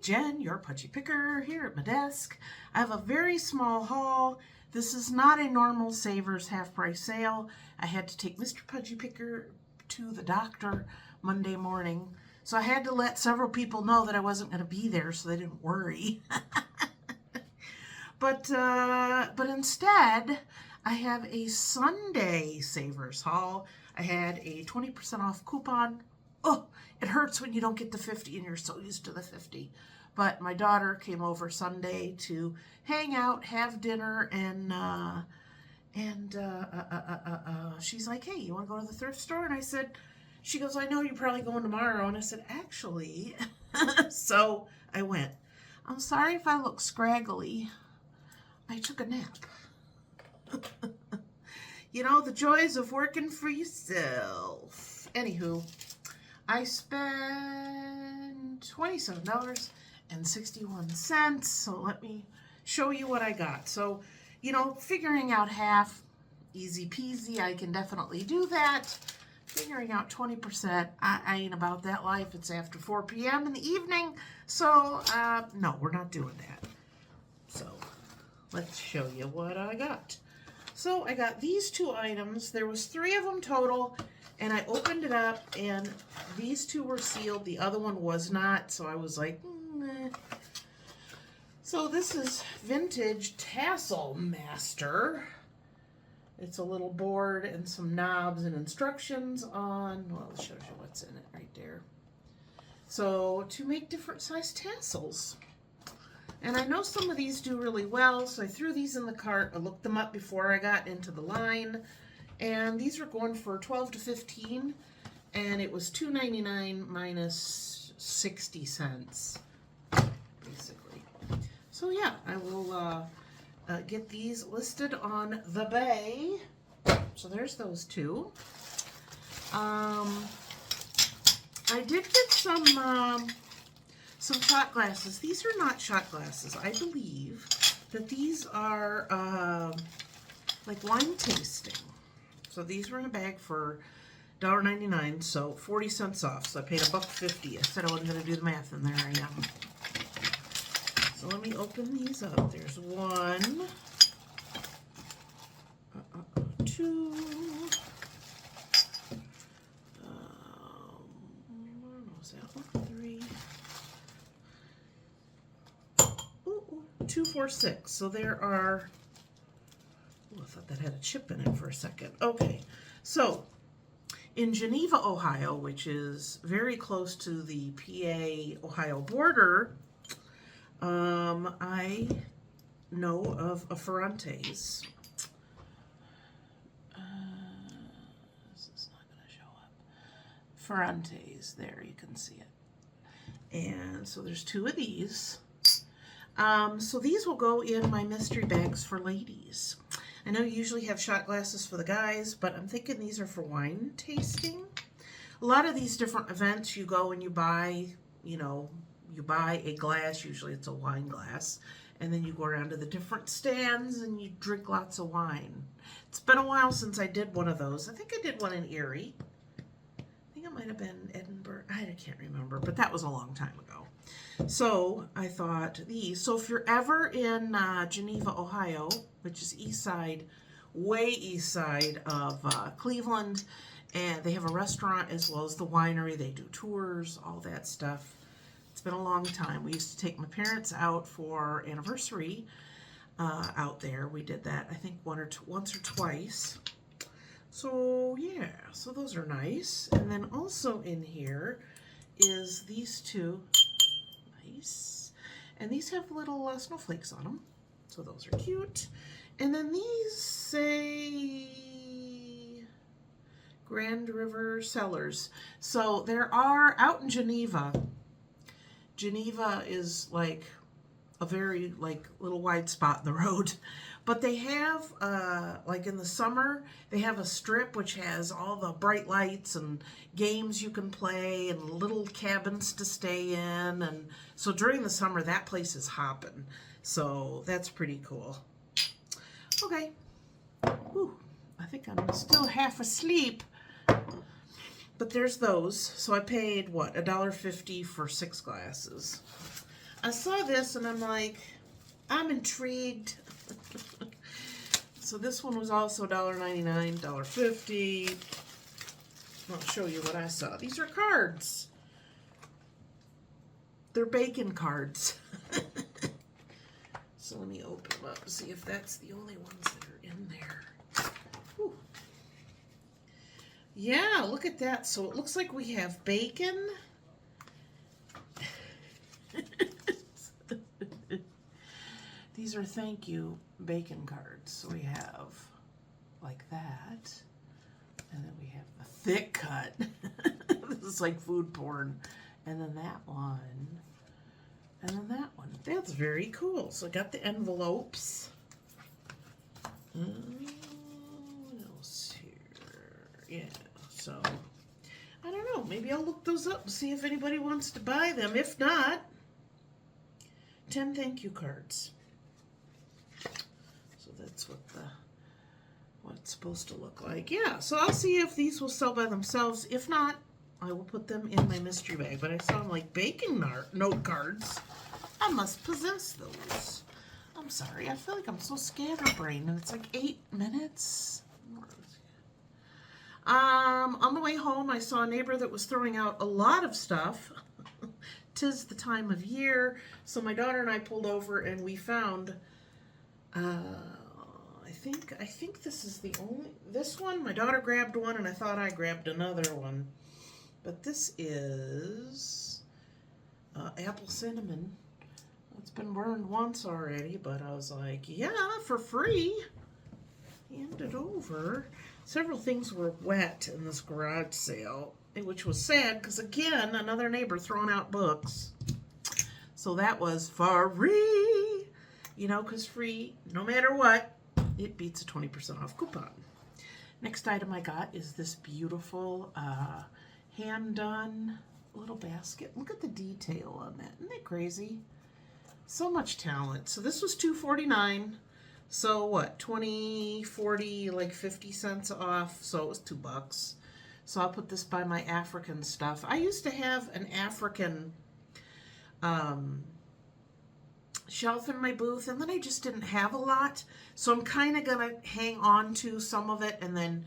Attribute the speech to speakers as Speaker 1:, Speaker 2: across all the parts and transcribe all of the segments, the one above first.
Speaker 1: Jen, your pudgy picker, here at my desk. I have a very small haul. This is not a normal Savers half price sale. I had to take Mr. Pudgy Picker to the doctor Monday morning. So I had to let several people know that I wasn't going to be there so they didn't worry. But instead, I have a Sunday Savers haul. I had a 20% off coupon. Oh, it hurts when you don't get the 50 and you're so used to the 50. But my daughter came over Sunday to hang out, have dinner, and she's like, hey, you want to go to the thrift store? And I said, she goes, I know you're probably going tomorrow. And I said, actually. So I went. I'm sorry if I look scraggly. I took a nap. You know, the joys of working for yourself. Anywho, I spent $27.61. So let me show you what I got. So, you know, figuring out half, easy peasy. I can definitely do that. Figuring out 20%, I ain't about that life. It's after 4 p.m. in the evening. So, no, we're not doing that. So, let's show you what I got. So, I got these two items. There was 3 of them total. And I opened it up, and these 2 were sealed. The other one was not, so I was like, eh. So this is Vintage Tassel Master. It's a little board and some knobs and instructions on, well, it shows you what's in it right there. So to make different size tassels. And I know some of these do really well, so I threw these in the cart. I looked them up before I got into the line. And these were going for 12 to 15, and it was $2.99 minus 60 cents, basically. So yeah, I will get these listed on the bay. So there's those 2. I did get some shot glasses. These are not shot glasses. I believe that these are like wine tasting. So these were in a bag for $1.99, so 40 cents off. So I paid $1.50. I said I wasn't going to do the math, and there I am. So let me open these up. There's 1, 2, what was that one? 3, 2, 4, 6. So there are. Oh, I thought that had a chip in it for a second. Okay, so in Geneva, Ohio, which is very close to the PA-Ohio border, I know of a Ferrante's. This is not going to show up. Ferrante's, there you can see it. And so there's 2 of these. So these will go in my mystery bags for ladies. I know you usually have shot glasses for the guys, but I'm thinking these are for wine tasting. A lot of these different events, you go and you buy, you know, you buy a glass, usually it's a wine glass, and then you go around to the different stands and you drink lots of wine. It's been a while since I did one of those. I think I did one in Erie. I think it might have been Edinburgh. I can't remember, but that was a long time ago. So I thought these. So if you're ever in Geneva, Ohio, which is east side, way east side of Cleveland, and they have a restaurant as well as the winery. They do tours, all that stuff. It's been a long time. We used to take my parents out for anniversary out there. We did that, I think, once or twice. So yeah, so those are nice. And then also in here is these 2. Nice. And these have little snowflakes on them. So those are cute. And then these say Grand River Cellars. So there are, out in Geneva, Geneva is like a very little wide spot in the road. But they have, like in the summer, they have a strip which has all the bright lights and games you can play and little cabins to stay in. And so during the summer, that place is hopping. So that's pretty cool. Okay. Whew. I think I'm still half asleep. But there's those. So I paid, what, $1.50 for 6 glasses. I saw this and I'm like, I'm intrigued. So this one was also $1.99, $1.50. I'll show you what I saw. These are cards. They're bacon cards. So let me open them up and see if that's the only ones that are in there. Whew. Yeah, look at that. So it looks like we have bacon. These are thank you bacon cards. So we have like that. And then we have the thick cut. This is like food porn. And then that one. And then that one. That's very cool. So I got the envelopes. What else here? Yeah, so I don't know. Maybe I'll look those up and see if anybody wants to buy them. If not, 10 thank you cards. So that's what it's supposed to look like. Yeah, so I'll see if these will sell by themselves. If not, I will put them in my mystery bag. But I saw them like bacon note cards. I must possess those. I'm sorry. I feel like I'm so scatterbrained, and it's like 8 minutes. On the way home, I saw a neighbor that was throwing out a lot of stuff. 'Tis the time of year. So my daughter and I pulled over, and we found... I think this is the only, this one, my daughter grabbed one and I thought I grabbed another one. But this is apple cinnamon. It's been burned once already, but I was like, yeah, for free. Hand it over. Several things were wet in this garage sale, which was sad because, again, another neighbor throwing out books. So that was free. You know, because free, no matter what, it beats a 20% off coupon. Next item I got is this beautiful hand-done little basket. Look at the detail on that. Isn't that crazy? So much talent. So this was $2.49. So what? 20, 40, like 50 cents off. So it was $2. So I'll put this by my African stuff. I used to have an African shelf in my booth, and then I just didn't have a lot, so I'm kind of gonna hang on to some of it and then,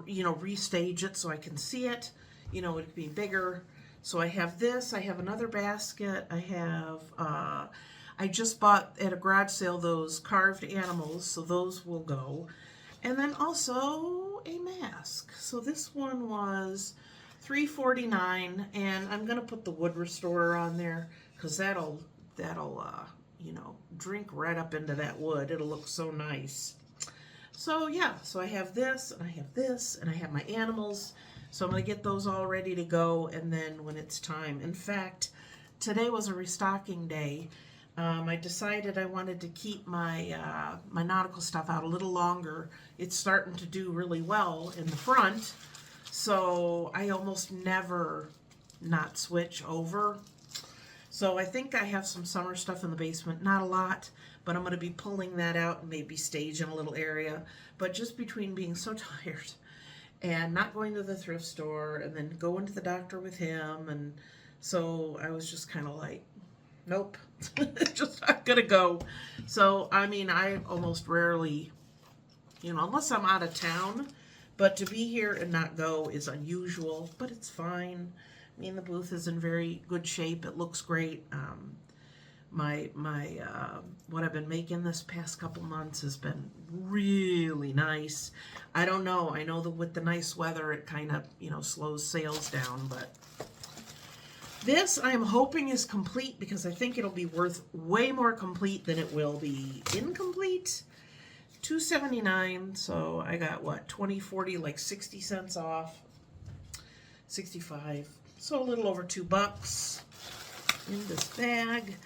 Speaker 1: you know, restage it so I can see it, you know, it'd be bigger. So I have this, I have another basket, I have I just bought at a garage sale those carved animals, so those will go, and then also a mask. So this one was $3.49, and I'm gonna put the wood restorer on there because that'll you know, drink right up into that wood. It'll look so nice. So yeah, so I have this, and I have this, and I have my animals. So I'm going to get those all ready to go, and then when it's time. In fact, today was a restocking day. I decided I wanted to keep my my nautical stuff out a little longer. It's starting to do really well in the front, so I almost never not switch over. So I think I have some summer stuff in the basement. Not a lot, but I'm going to be pulling that out and maybe stage in a little area. But just between being so tired and not going to the thrift store and then going to the doctor with him, and so I was just kind of like, nope, just not going to go. So, I mean, I almost rarely, you know, unless I'm out of town, but to be here and not go is unusual, but it's fine. I mean, the booth is in very good shape. It looks great. What I've been making this past couple months has been really nice. I don't know. I know that with the nice weather, it kind of, you know, slows sales down. But this, I am hoping, is complete because I think it'll be worth way more complete than it will be incomplete. $2.79. So I got what, 20, 40, like 60 cents off. 65. So a little over $2 in this bag.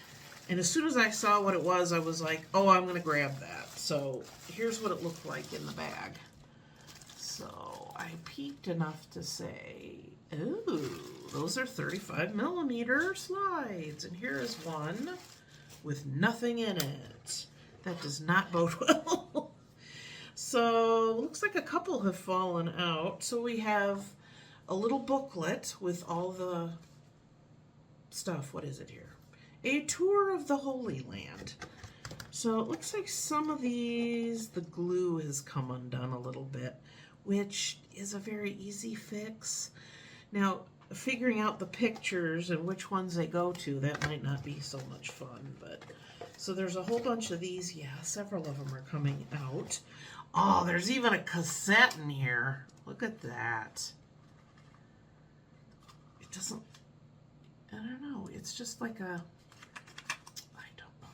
Speaker 1: And as soon as I saw what it was, I was like, oh, I'm going to grab that. So here's what it looked like in the bag. So I peeked enough to say, ooh, those are 35 millimeter slides. And here is one with nothing in it. That does not bode well. So looks like a couple have fallen out. So we have a little booklet with all the stuff. What is it here? A Tour of the Holy Land. So it looks like some of these, the glue has come undone a little bit, which is a very easy fix. Now, figuring out the pictures and which ones they go to, that might not be so much fun, but so there's a whole bunch of these. Yeah, several of them are coming out. Oh, there's even a cassette in here. Look at that. It doesn't, I don't know. It's just like a, I don't know.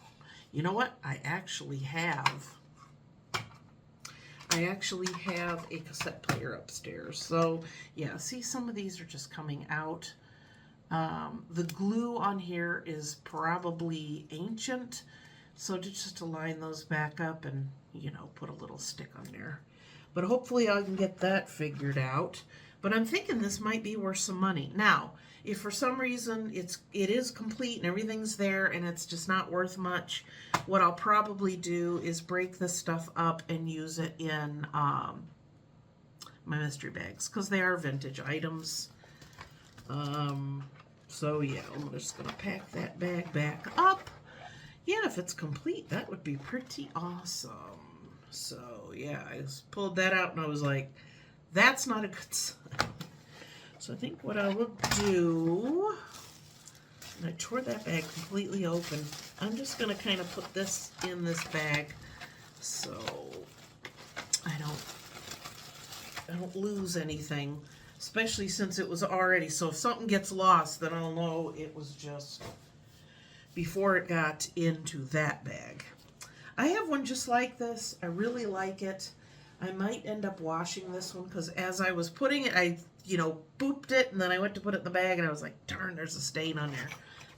Speaker 1: You know what? I actually have a cassette player upstairs. So yeah, see, some of these are just coming out. The glue on here is probably ancient, so just to line those back up and, you know, put a little stick on there. But hopefully I can get that figured out. But I'm thinking this might be worth some money. Now, if for some reason it is complete and everything's there and it's just not worth much, what I'll probably do is break this stuff up and use it in my mystery bags, because they are vintage items. So yeah, I'm just gonna pack that bag back up. Yeah, if it's complete, that would be pretty awesome. So yeah, I just pulled that out and I was like, that's not a good sign. So I think what I will do, and I tore that bag completely open, I'm just gonna kind of put this in this bag so I don't lose anything, especially since it was already, so if something gets lost, then I'll know it was just before it got into that bag. I have one just like this. I really like it. I might end up washing this one, because as I was putting it, I, you know, booped it, and then I went to put it in the bag, and I was like, darn, there's a stain on there.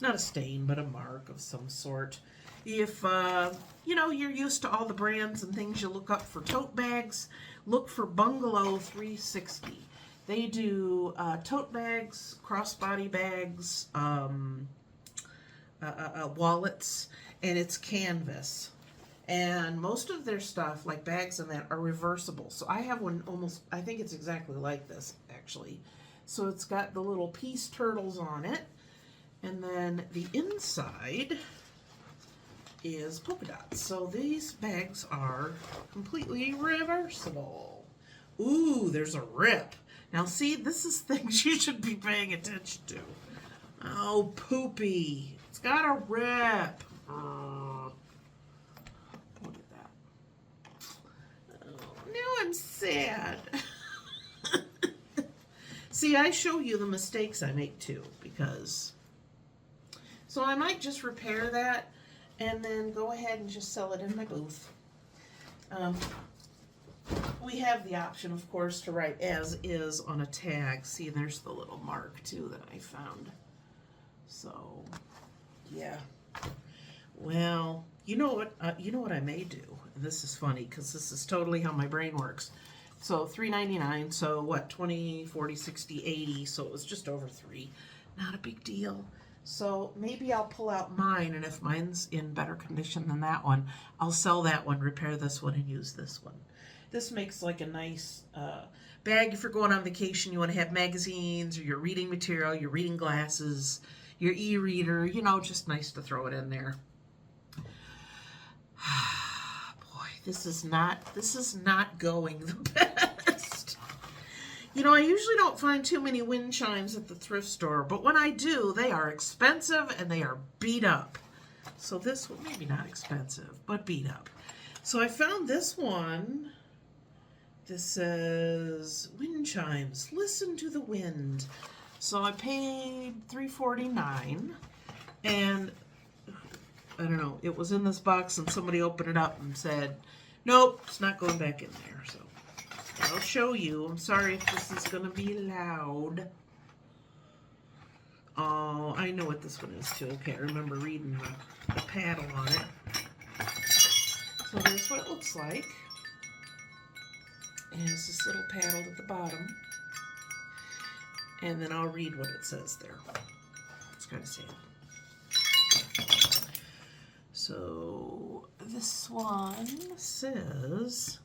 Speaker 1: Not a stain, but a mark of some sort. If, you know, you're used to all the brands and things you look up for tote bags, look for Bungalow 360. They do tote bags, crossbody bags, wallets, and it's canvas. And most of their stuff, like bags and that, are reversible. So I have one almost, I think it's exactly like this, actually. So it's got the little peace turtles on it. And then the inside is polka dots. So these bags are completely reversible. Ooh, there's a rip. Now see, this is things you should be paying attention to. Oh, poopy. It's got a rip. Look at that. Oh, now I'm sad. See, I show you the mistakes I make too, because... So I might just repair that and then go ahead and just sell it in my booth. We have the option, of course, to write as is on a tag. See, there's the little mark too that I found. So, yeah. Well, you know what I may do. This is funny because this is totally how my brain works. So $3.99. So what? 20, 40, 60, 80. So it was just over $3. Not a big deal. So maybe I'll pull out mine, and if mine's in better condition than that one, I'll sell that one, repair this one, and use this one. This makes like a nice bag if you're going on vacation. You want to have magazines or your reading material, your reading glasses, your e-reader, you know, just nice to throw it in there. Boy, this is not going the best. You know, I usually don't find too many wind chimes at the thrift store, but when I do, they are expensive and they are beat up. So this one, maybe not expensive, but beat up. So I found this one. This says, wind chimes, listen to the wind. So I paid $3.49, and I don't know, it was in this box and somebody opened it up and said, nope, it's not going back in there. So I'll show you. I'm sorry if this is going to be loud. Oh, I know what this one is too. Okay, I remember reading the paddle on it. So there's what it looks like. It has this little paddle at the bottom. And then I'll read what it says there. It's kind of sad. So this one says,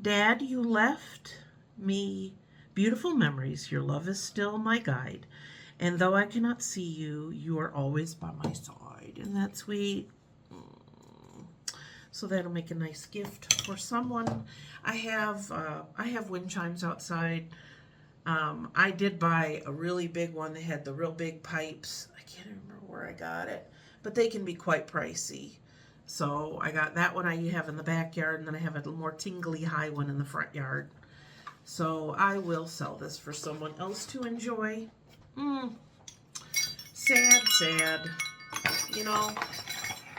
Speaker 1: Dad, you left me beautiful memories. Your love is still my guide. And though I cannot see you, you are always by my side. isn't that sweet? So that'll make a nice gift for someone. I have wind chimes outside. I did buy a really big one. They had the real big pipes. I can't remember where I got it, but they can be quite pricey. So I got that one I have in the backyard, and then I have a more tingly high one in the front yard. So I will sell this for someone else to enjoy. Sad, sad. You know,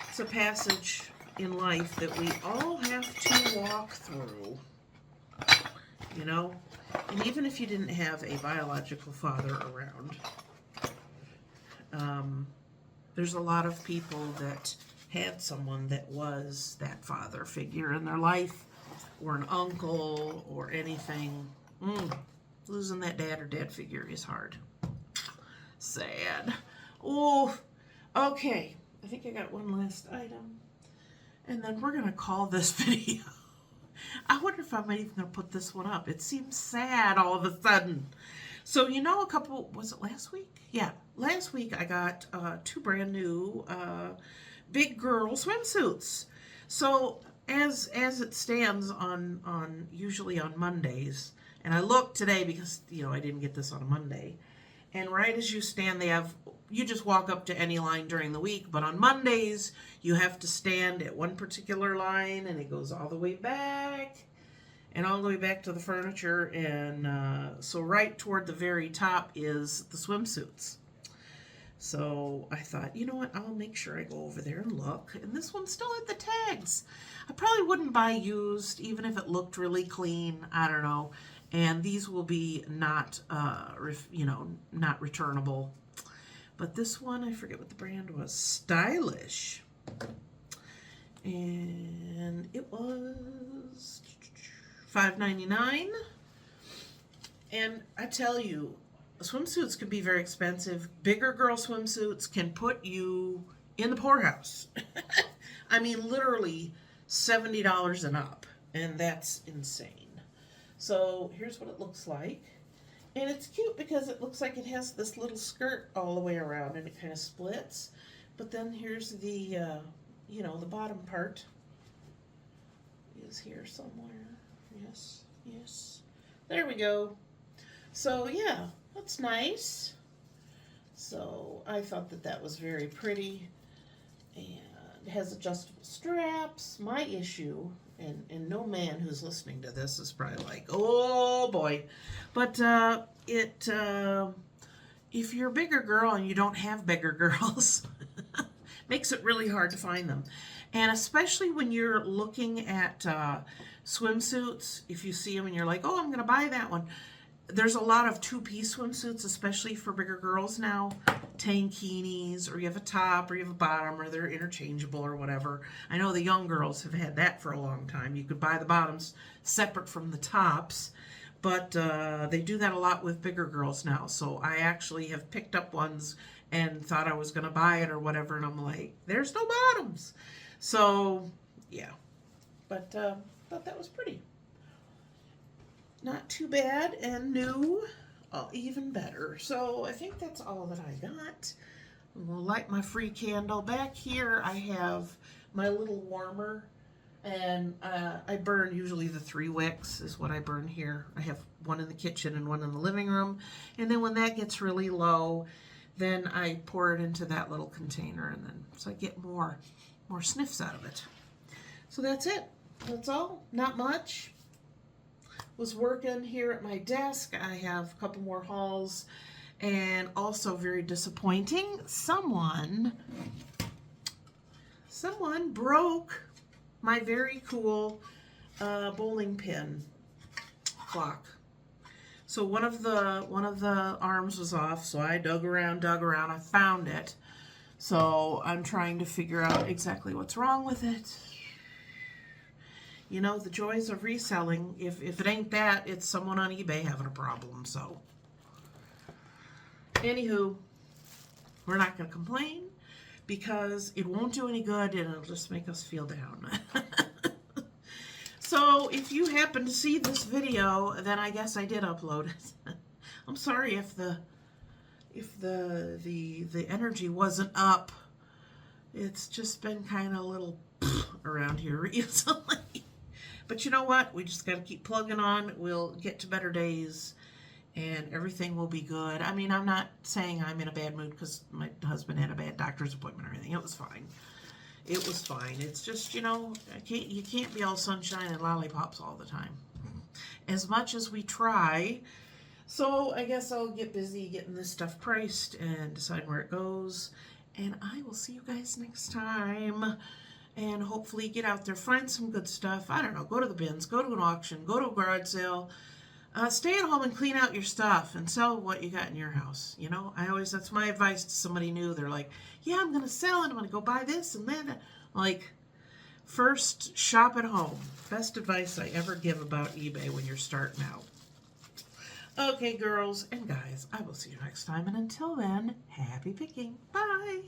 Speaker 1: it's a passage in life that we all have to walk through. You know, and even if you didn't have a biological father around, there's a lot of people that had someone that was that father figure in their life, or an uncle, or anything. Losing that dad or dad figure is hard. Sad. Oh, okay. I think I got one last item. And then we're going to call this video. I wonder if I'm even going to put this one up. It seems sad all of a sudden. So, you know, was it last week? Yeah, last week I got 2 brand new big girl swimsuits. So as it stands on usually on Mondays, and I looked today because, you know, I didn't get this on a Monday, and right as you stand, you just walk up to any line during the week, but on Mondays you have to stand at one particular line, and it goes all the way back and all the way back to the furniture, and so right toward the very top is the swimsuits. So I thought, you know what, I'll make sure I go over there and look. And this one's still at the tags. I probably wouldn't buy used, even if it looked really clean. I don't know. And these will be not, not returnable. But this one, I forget what the brand was. Stylish. And it was $5.99. And I tell you, swimsuits can be very expensive. Bigger girl swimsuits can put you in the poorhouse. I mean, literally $70 and up. And that's insane. So here's what it looks like. And it's cute because it looks like it has this little skirt all the way around, and it kind of splits. But then here's the, the bottom part is here somewhere. Yes, yes. There we go. So yeah, that's nice. So I thought that was very pretty. And it has adjustable straps. My issue, and no man who's listening to this is probably like, oh boy. But if you're a bigger girl and you don't have bigger girls, makes it really hard to find them. And especially when you're looking at swimsuits, if you see them and you're like, oh, I'm going to buy that one. There's a lot of two-piece swimsuits, especially for bigger girls now. Tankinis, or you have a top, or you have a bottom, or they're interchangeable or whatever. I know the young girls have had that for a long time. You could buy the bottoms separate from the tops, but they do that a lot with bigger girls now. So I actually have picked up ones and thought I was going to buy it or whatever, and I'm like, there's no bottoms. So, yeah. But thought that was pretty. Not too bad, and new, even better. So I think that's all that I got. We'll light my free candle. Back here I have my little warmer, and I burn usually the 3 wicks is what I burn here. I have one in the kitchen and one in the living room, and then when that gets really low, then I pour it into that little container, and then so I get more sniffs out of it. So that's it. That's all. Not much. Was working here at my desk. I have a couple more hauls, and also very disappointing. Someone broke my very cool bowling pin clock. So one of the arms was off, so I dug around, I found it. So I'm trying to figure out exactly what's wrong with it. You know, the joys of reselling. If it ain't that, it's someone on eBay having a problem. So, anywho, we're not going to complain because it won't do any good and it'll just make us feel down. So, if you happen to see this video, then I guess I did upload it. I'm sorry if the energy wasn't up It's just been kind of a little around here recently. But you know what? We just got to keep plugging on. We'll get to better days and everything will be good. I mean, I'm not saying I'm in a bad mood because my husband had a bad doctor's appointment or anything. It was fine. It was fine. It's just, you can't be all sunshine and lollipops all the time. As much as we try. So I guess I'll get busy getting this stuff priced and decide where it goes. And I will see you guys next time. And hopefully get out there, find some good stuff. I don't know, go to the bins, go to an auction, go to a garage sale. Stay at home and clean out your stuff and sell what you got in your house. That's my advice to somebody new. They're like, yeah, I'm going to sell it. I'm going to go buy this and then. Like, first, shop at home. Best advice I ever give about eBay when you're starting out. Okay, girls and guys, I will see you next time. And until then, happy picking. Bye.